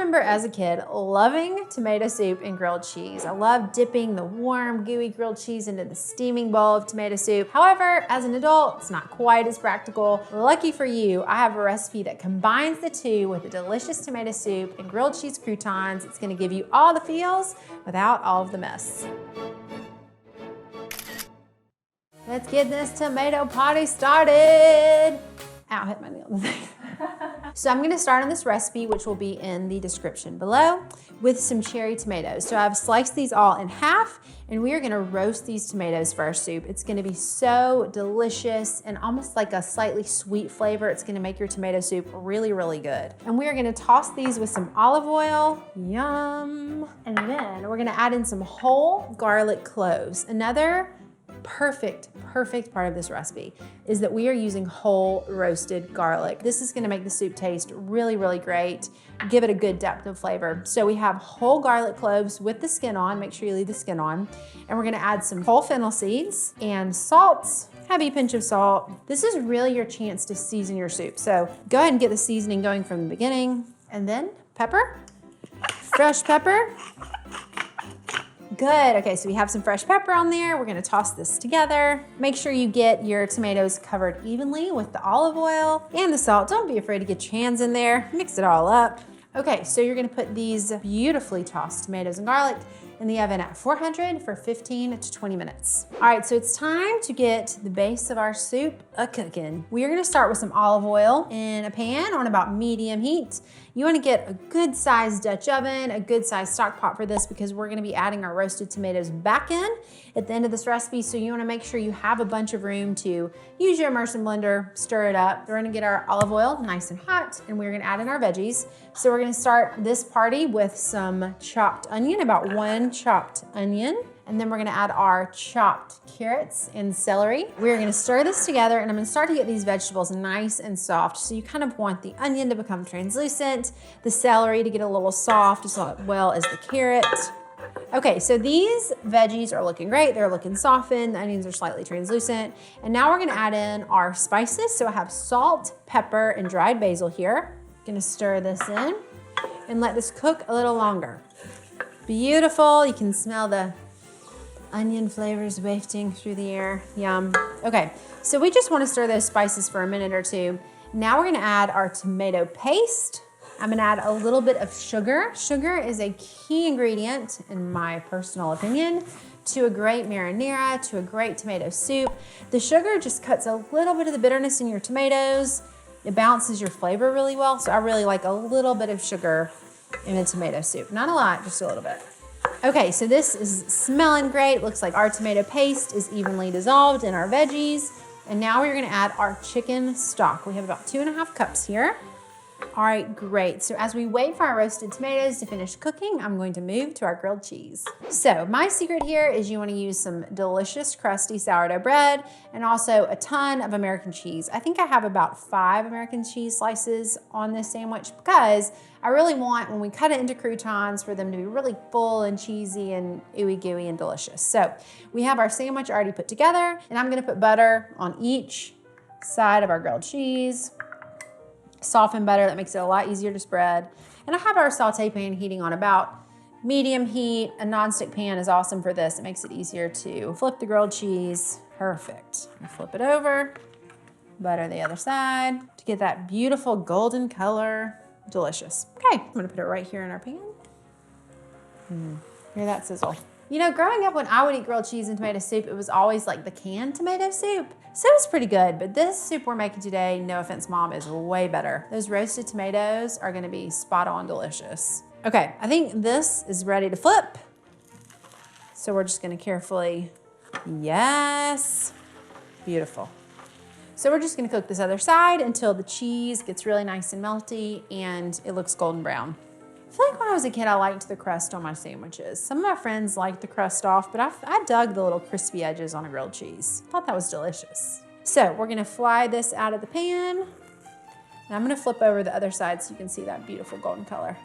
remember as a kid loving tomato soup and grilled cheese. I love dipping the warm, gooey grilled cheese into the steaming bowl of tomato soup. However, as an adult, it's not quite as practical. Lucky for you, I have a recipe that combines the two with a delicious tomato soup and grilled cheese croutons. It's gonna give you all the feels without all of the mess. Let's get this tomato party started. Ow, hit my nail. So I'm gonna start on this recipe, which will be in the description below, with some cherry tomatoes. So I've sliced these all in half, and we are gonna roast these tomatoes for our soup. It's gonna be so delicious and almost like a slightly sweet flavor. It's gonna make your tomato soup really, really good. And we are gonna toss these with some olive oil, yum. And then we're gonna add in some whole garlic cloves. Another perfect part of this recipe is that we are using whole roasted garlic. This is gonna make the soup taste really, really great, give it a good depth of flavor. So we have whole garlic cloves with the skin on, make sure you leave the skin on, and we're gonna add some whole fennel seeds and salt, heavy pinch of salt. This is really your chance to season your soup. So go ahead and get the seasoning going from the beginning, and then pepper, fresh pepper. Good, okay, so we have some fresh pepper on there. We're gonna toss this together. Make sure you get your tomatoes covered evenly with the olive oil and the salt. Don't be afraid to get your hands in there. Mix it all up. Okay, so you're gonna put these beautifully tossed tomatoes and garlic in the oven at 400 for 15 to 20 minutes. All right, so it's time to get the base of our soup a-cooking. We are gonna start with some olive oil in a pan on about medium heat. You wanna get a good sized Dutch oven, a good sized stock pot for this because we're gonna be adding our roasted tomatoes back in at the end of this recipe. So you wanna make sure you have a bunch of room to use your immersion blender, stir it up. We're gonna get our olive oil nice and hot, and we're gonna add in our veggies. So we're gonna start this party with some chopped onion, about 1 chopped onion. And then we're gonna add our chopped carrots and celery. We're gonna stir this together, and I'm gonna start to get these vegetables nice and soft. So you kind of want the onion to become translucent, the celery to get a little soft, as well as the carrot. Okay, so these veggies are looking great. They're looking softened. The onions are slightly translucent. And now we're gonna add in our spices. So I have salt, pepper, and dried basil here. Gonna stir this in and let this cook a little longer. Beautiful, you can smell the onion flavors wafting through the air, yum. Okay, so we just wanna stir those spices for a minute or two. Now we're gonna add our tomato paste. I'm gonna add a little bit of sugar. Sugar is a key ingredient, in my personal opinion, to a great marinara, to a great tomato soup. The sugar just cuts a little bit of the bitterness in your tomatoes. It balances your flavor really well, so I really like a little bit of sugar in a tomato soup. Not a lot, just a little bit. Okay, so this is smelling great. Looks like our tomato paste is evenly dissolved in our veggies. And now we're gonna add our chicken stock. We have about 2.5 cups here. All right, great. So as we wait for our roasted tomatoes to finish cooking, I'm going to move to our grilled cheese. So my secret here is you wanna use some delicious crusty sourdough bread and also a ton of American cheese. I think I have about 5 American cheese slices on this sandwich because I really want, when we cut it into croutons, for them to be really full and cheesy and ooey gooey and delicious. So we have our sandwich already put together, and I'm gonna put butter on each side of our grilled cheese. Softened butter, that makes it a lot easier to spread. And I have our saute pan heating on about medium heat. A nonstick pan is awesome for this. It makes it easier to flip the grilled cheese. Perfect. Flip it over, butter the other side to get that beautiful golden color. Delicious. Okay, I'm gonna put it right here in our pan. Hear that sizzle. You know, growing up when I would eat grilled cheese and tomato soup, it was always like the canned tomato soup. So it was pretty good, but this soup we're making today, no offense mom, is way better. Those roasted tomatoes are gonna be spot on delicious. Okay, I think this is ready to flip. So we're just gonna carefully, yes, beautiful. So we're just gonna cook this other side until the cheese gets really nice and melty and it looks golden brown. I feel like when I was a kid, I liked the crust on my sandwiches. Some of my friends liked the crust off, but I dug the little crispy edges on a grilled cheese. Thought that was delicious. So we're gonna fly this out of the pan, and I'm gonna flip over the other side so you can see that beautiful golden color.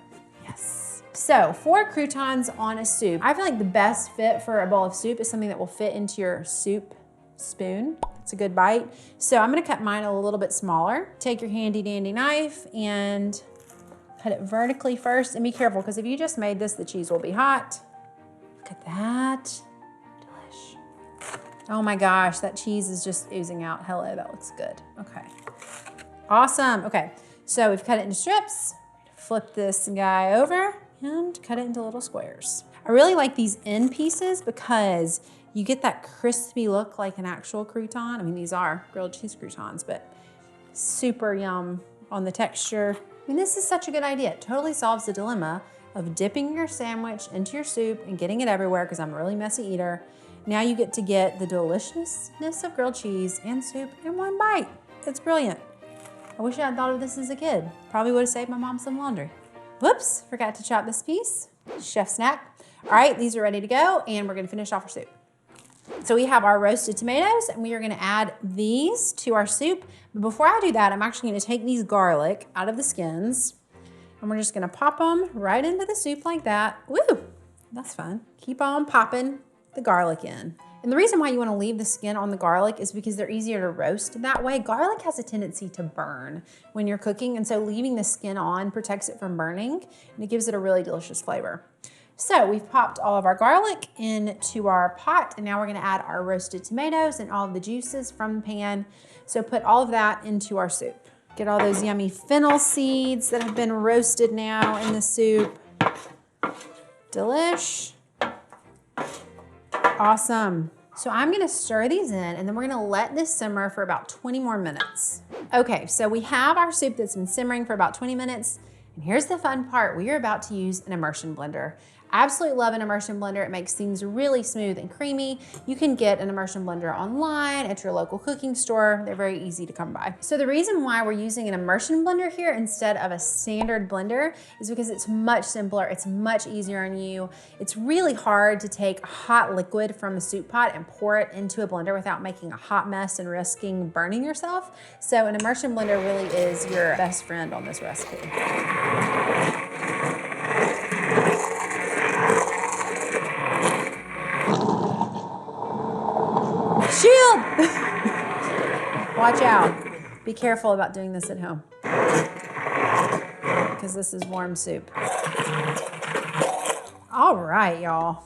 Yes. So for croutons on a soup, I feel like the best fit for a bowl of soup is something that will fit into your soup spoon. It's a good bite. So I'm gonna cut mine a little bit smaller. Take your handy dandy knife and cut it vertically first, and be careful because if you just made this, the cheese will be hot. Look at that. Delish. Oh my gosh, that cheese is just oozing out. Hello, that looks good. Okay. Awesome. Okay, so we've cut it into strips. Flip this guy over and cut it into little squares. I really like these end pieces because you get that crispy look like an actual crouton. I mean, these are grilled cheese croutons, but super yum on the texture. I mean, this is such a good idea. It totally solves the dilemma of dipping your sandwich into your soup and getting it everywhere because I'm a really messy eater. Now you get to get the deliciousness of grilled cheese and soup in one bite. It's brilliant. I wish I had thought of this as a kid. Probably would have saved my mom some laundry. Whoops, forgot to chop this piece. Chef snack. All right, these are ready to go, and we're gonna finish off our soup. So we have our roasted tomatoes, and we are gonna add these to our soup. But before I do that, I'm actually gonna take these garlic out of the skins, and we're just gonna pop them right into the soup like that. Woo, that's fun. Keep on popping the garlic in. And the reason why you wanna leave the skin on the garlic is because they're easier to roast that way. Garlic has a tendency to burn when you're cooking, and so leaving the skin on protects it from burning, and it gives it a really delicious flavor. So we've popped all of our garlic into our pot, and now we're gonna add our roasted tomatoes and all of the juices from the pan. So put all of that into our soup. Get all those yummy fennel seeds that have been roasted now in the soup. Delish. Awesome. So I'm gonna stir these in, and then we're gonna let this simmer for about 20 more minutes. Okay, so we have our soup that's been simmering for about 20 minutes, and here's the fun part. We are about to use an immersion blender. Absolutely love an immersion blender. It makes things really smooth and creamy. You can get an immersion blender online at your local cooking store. They're very easy to come by. So the reason why we're using an immersion blender here instead of a standard blender is because it's much simpler. It's much easier on you. It's really hard to take hot liquid from a soup pot and pour it into a blender without making a hot mess and risking burning yourself. So an immersion blender really is your best friend on this recipe. Shield! Watch out. Be careful about doing this at home because this is warm soup. All right, y'all.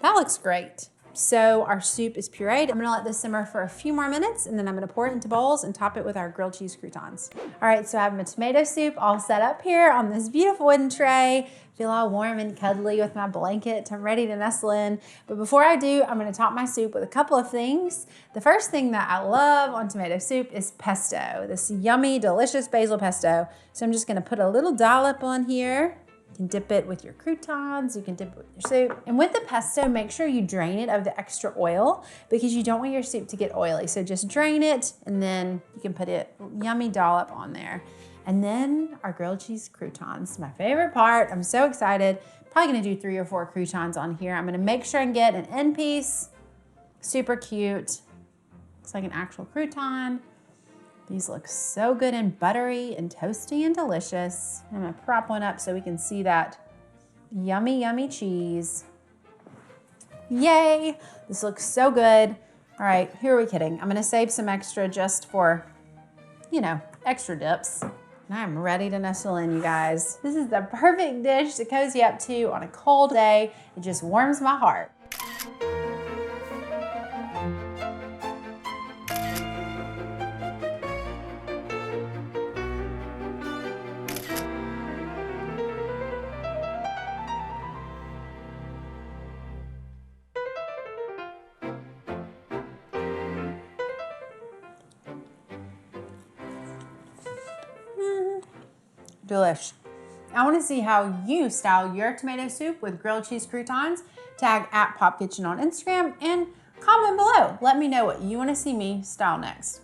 That looks great. So our soup is pureed. I'm gonna let this simmer for a few more minutes, and then I'm gonna pour it into bowls and top it with our grilled cheese croutons. All right, so I have my tomato soup all set up here on this beautiful wooden tray. Feel all warm and cuddly with my blanket. I'm ready to nestle in. But before I do, I'm gonna top my soup with a couple of things. The first thing that I love on tomato soup is pesto, this yummy, delicious basil pesto. So I'm just gonna put a little dollop on here. You can dip it with your croutons, you can dip it with your soup. And with the pesto, make sure you drain it of the extra oil because you don't want your soup to get oily. So just drain it, and then you can put a yummy dollop on there. And then our grilled cheese croutons, my favorite part. I'm so excited. Probably gonna do 3 or 4 croutons on here. I'm gonna make sure and get an end piece. Super cute. Looks like an actual crouton. These look so good and buttery and toasty and delicious. I'm gonna prop one up so we can see that yummy, yummy cheese. Yay, this looks so good. All right, who are we kidding? I'm gonna save some extra just for, you know, extra dips. And I'm ready to nestle in, you guys. This is the perfect dish to cozy up to on a cold day. It just warms my heart. Delish. I want to see how you style your tomato soup with grilled cheese croutons. Tag @PopKitchen on Instagram and comment below. Let me know what you want to see me style next.